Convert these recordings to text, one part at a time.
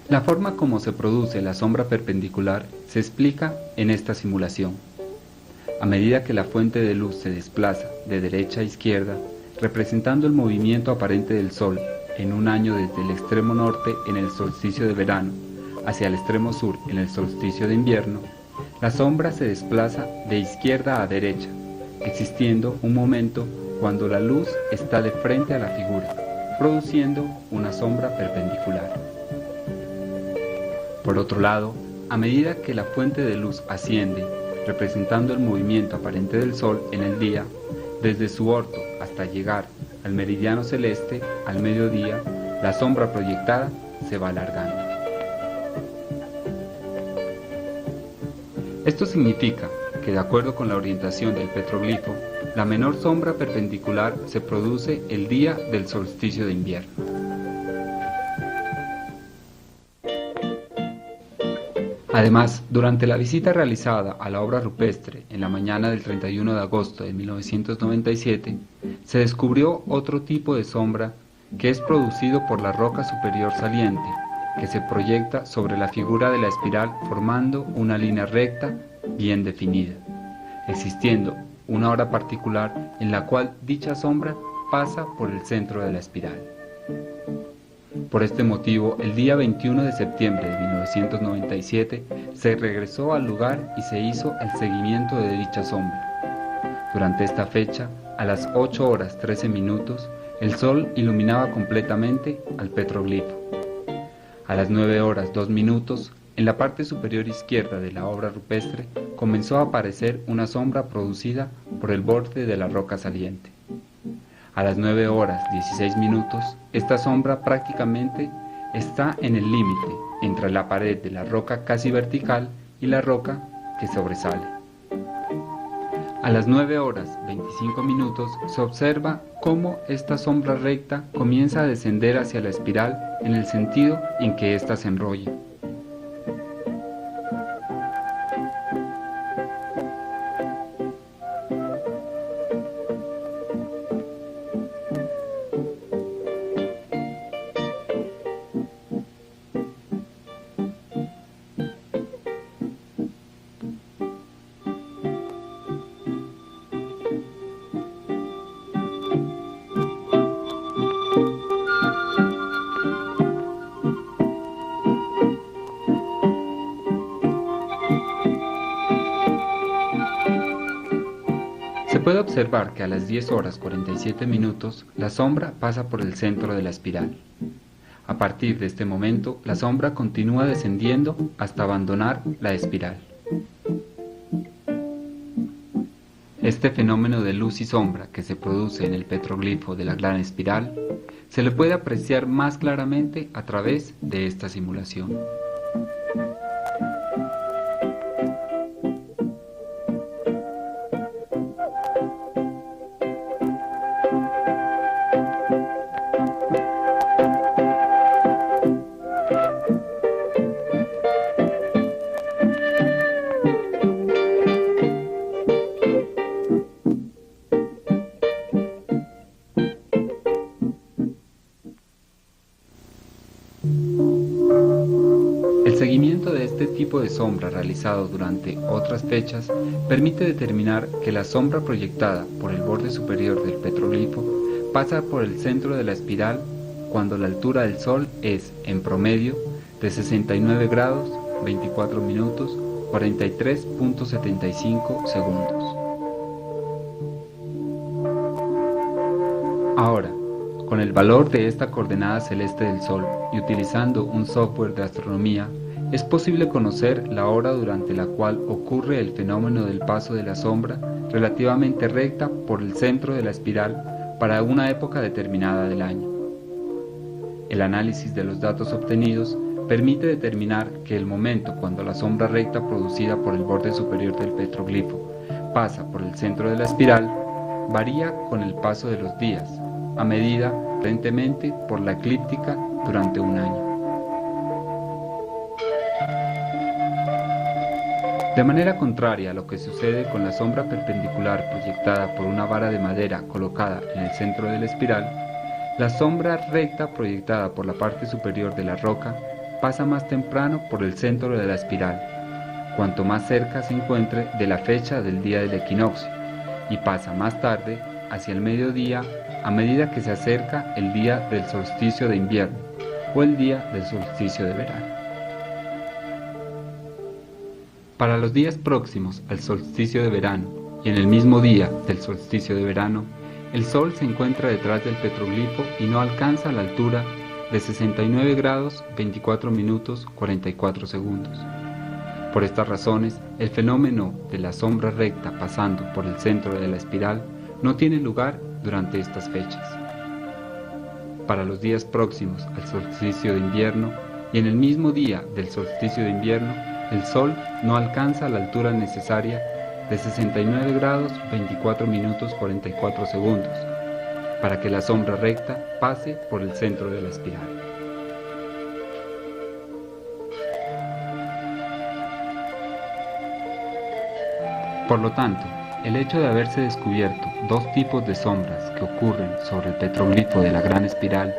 La forma como se produce la sombra perpendicular se explica en esta simulación. A medida que la fuente de luz se desplaza de derecha a izquierda, representando el movimiento aparente del Sol en un año desde el extremo norte en el solsticio de verano hacia el extremo sur en el solsticio de invierno, la sombra se desplaza de izquierda a derecha, existiendo un momento cuando la luz está de frente a la figura, produciendo una sombra perpendicular. Por otro lado, a medida que la fuente de luz asciende, representando el movimiento aparente del Sol en el día, desde su orto hasta llegar al meridiano celeste, al mediodía, la sombra proyectada se va alargando. Esto significa que, de acuerdo con la orientación del petroglifo, la menor sombra perpendicular se produce el día del solsticio de invierno. Además, durante la visita realizada a la obra rupestre en la mañana del 31 de agosto de 1997, se descubrió otro tipo de sombra que es producido por la roca superior saliente, que se proyecta sobre la figura de la espiral formando una línea recta bien definida, existiendo una hora particular en la cual dicha sombra pasa por el centro de la espiral. Por este motivo, el día 21 de septiembre de 1997 se regresó al lugar y se hizo el seguimiento de dicha sombra. Durante esta fecha, a las 8 horas 13 minutos, el sol iluminaba completamente al petroglifo. A las 9 horas 2 minutos, en la parte superior izquierda de la obra rupestre, comenzó a aparecer una sombra producida por el borde de la roca saliente. A las 9 horas 16 minutos, esta sombra prácticamente está en el límite entre la pared de la roca casi vertical y la roca que sobresale. A las 9 horas 25 minutos se observa cómo esta sombra recta comienza a descender hacia la espiral en el sentido en que ésta se enrolla. Se puede observar que a las 10 horas 47 minutos la sombra pasa por el centro de la espiral. A partir de este momento, la sombra continúa descendiendo hasta abandonar la espiral. Este fenómeno de luz y sombra que se produce en el petroglifo de la gran espiral se le puede apreciar más claramente a través de esta simulación. El seguimiento de este tipo de sombra realizado durante otras fechas permite determinar que la sombra proyectada por el borde superior del petroglifo pasa por el centro de la espiral cuando la altura del Sol es, en promedio, de 69 grados, 24 minutos, 43.75 segundos. Ahora, con el valor de esta coordenada celeste del Sol y utilizando un software de astronomía, es posible conocer la hora durante la cual ocurre el fenómeno del paso de la sombra relativamente recta por el centro de la espiral para una época determinada del año. El análisis de los datos obtenidos permite determinar que el momento cuando la sombra recta producida por el borde superior del petroglifo pasa por el centro de la espiral varía con el paso de los días, a medida aparentemente por la eclíptica durante un año. De manera contraria a lo que sucede con la sombra perpendicular proyectada por una vara de madera colocada en el centro de la espiral, La sombra recta proyectada por la parte superior de la roca pasa más temprano por el centro de la espiral, cuanto más cerca se encuentre de la fecha del día del equinoccio, y pasa más tarde, hacia el mediodía, a medida que se acerca el día del solsticio de invierno o el día del solsticio de verano. Para los días próximos al solsticio de verano y en el mismo día del solsticio de verano, el Sol se encuentra detrás del petroglifo y no alcanza la altura de 69 grados 24 minutos 44 segundos. Por estas razones, el fenómeno de la sombra recta pasando por el centro de la espiral no tiene lugar durante estas fechas. Para los días próximos al solsticio de invierno y en el mismo día del solsticio de invierno, el Sol no alcanza la altura necesaria de 69 grados 24 minutos 44 segundos para que la sombra recta pase por el centro de la espiral. Por lo tanto, el hecho de haberse descubierto dos tipos de sombras que ocurren sobre el petroglifo de la gran espiral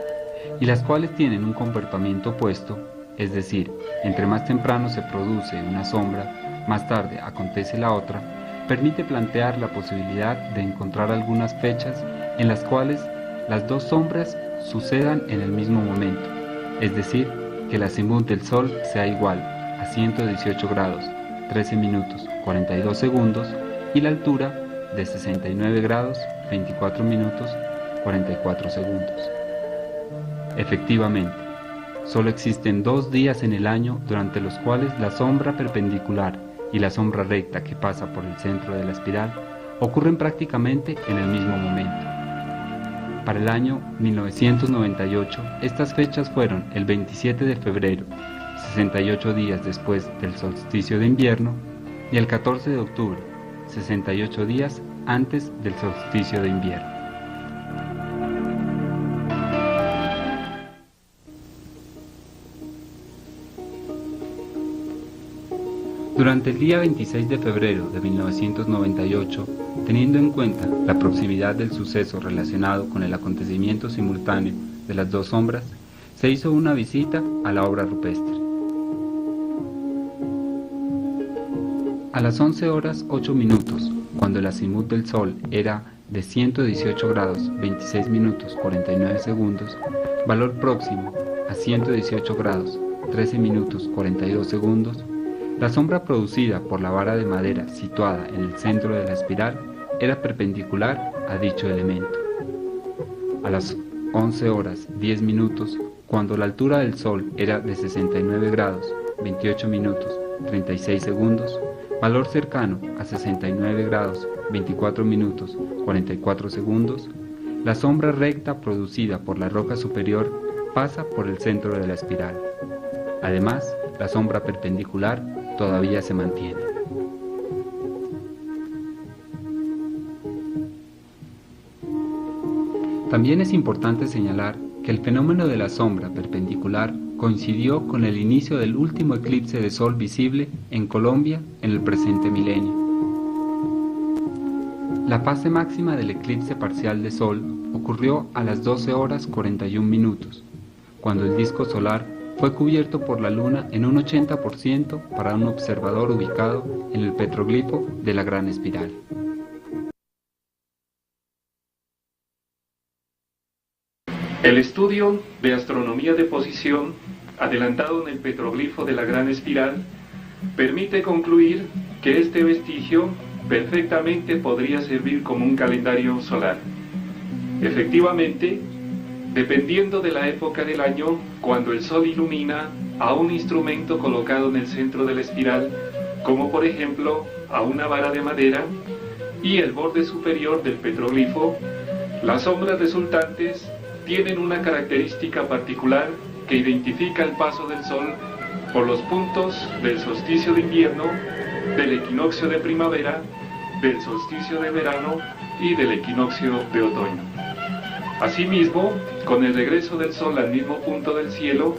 y las cuales tienen un comportamiento opuesto, es decir, entre más temprano se produce una sombra, más tarde acontece la otra, permite plantear la posibilidad de encontrar algunas fechas en las cuales las dos sombras sucedan en el mismo momento, es decir, que el azimut del Sol sea igual a 118 grados 13 minutos 42 segundos y la altura de 69 grados 24 minutos 44 segundos. Efectivamente, solo existen 2 días en el año durante los cuales la sombra perpendicular y la sombra recta que pasa por el centro de la espiral ocurren prácticamente en el mismo momento. Para el año 1998, estas fechas fueron el 27 de febrero, 68 días después del solsticio de invierno, y el 14 de octubre, 68 días antes del solsticio de invierno. Durante el día 26 de febrero de 1998, teniendo en cuenta la proximidad del suceso relacionado con el acontecimiento simultáneo de las dos sombras, se hizo una visita a la obra rupestre. A las 11 horas 8 minutos, cuando el azimut del Sol era de 118 grados 26 minutos 49 segundos, valor próximo a 118 grados 13 minutos 42 segundos, la sombra producida por la vara de madera situada en el centro de la espiral era perpendicular a dicho elemento. A las 11 horas 10 minutos, cuando la altura del Sol era de 69 grados 28 minutos 36 segundos, valor cercano a 69 grados 24 minutos 44 segundos, la sombra recta producida por la roca superior pasa por el centro de la espiral. Además, la sombra perpendicular todavía se mantiene. También es importante señalar que el fenómeno de la sombra perpendicular coincidió con el inicio del último eclipse de Sol visible en Colombia en el presente milenio. La fase máxima del eclipse parcial de Sol ocurrió a las 12 horas 41 minutos, cuando el disco solar fue cubierto por la Luna en un 80% para un observador ubicado en el petroglifo de la Gran Espiral. El estudio de astronomía de posición, adelantado en el petroglifo de la Gran Espiral, permite concluir que este vestigio perfectamente podría servir como un calendario solar. Efectivamente, dependiendo de la época del año, cuando el Sol ilumina a un instrumento colocado en el centro de la espiral, como por ejemplo a una vara de madera, y el borde superior del petroglifo, las sombras resultantes tienen una característica particular que identifica el paso del Sol por los puntos del solsticio de invierno, del equinoccio de primavera, del solsticio de verano y del equinoccio de otoño. Asimismo, con el regreso del Sol al mismo punto del cielo,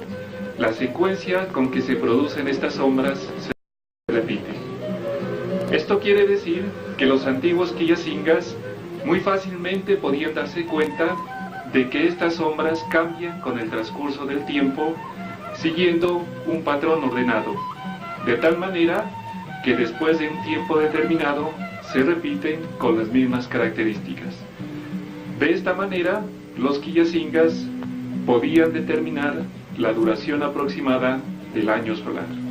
la secuencia con que se producen estas sombras se repite. Esto quiere decir que los antiguos quillacingas muy fácilmente podían darse cuenta de que estas sombras cambian con el transcurso del tiempo, siguiendo un patrón ordenado, de tal manera que después de un tiempo determinado se repiten con las mismas características. De esta manera, los quillacingas podían determinar la duración aproximada del año solar.